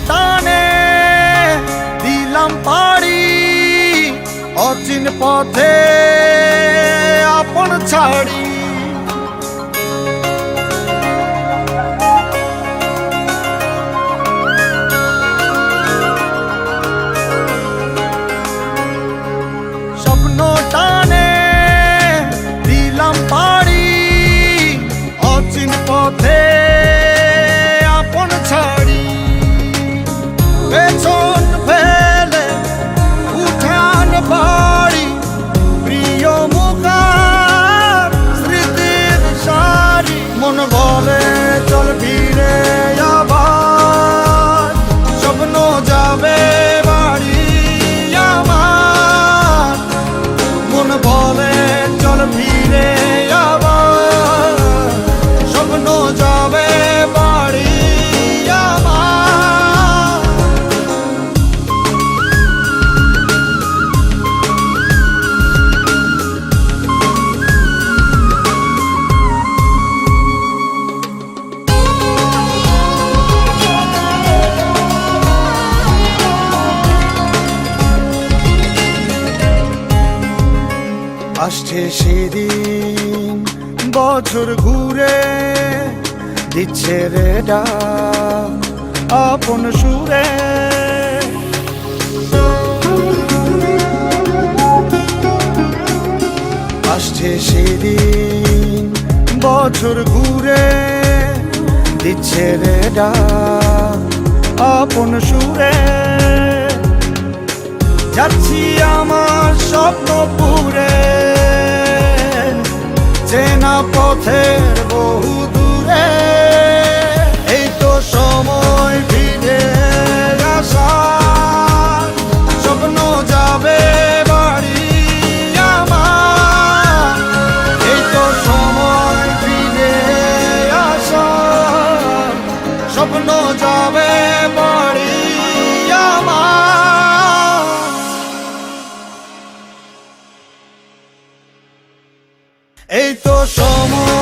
টানে দিলাম পাড়ি অচিন পথে আপন ছাড়ি। স্বপ্ন টানে দিলাম পাড়ি অচিন পথে আপন ছাড়ি। পেছন ফেলে উঠান বাড়ি প্রিয় মুখার স্মৃতির সারি। মন বলে চল ফিরে আবার স্বপ্ন যাবে বাড়ি আমার। মন বলে চল ফিরে আবার স্বপ্ন যাবে বাড়ি আমার। আসছে সেদিন বছর ঘুরে দিচ্ছে রে ডাক আপন সুরে। আসছে সেদিন বছর ঘুরে দিচ্ছে রে ডাক আপন সুরে। যাচ্ছি আমার স্বপ্ন পুরে চেনা পথের বহু দূরে। এই তো সময় ফিরে আসার স্বপ্ন যাবে বাড়ি আমার। এই তো সময় ফিরে আসার স্বপ্ন যাবে বাড়ি আমার। এই তো সময়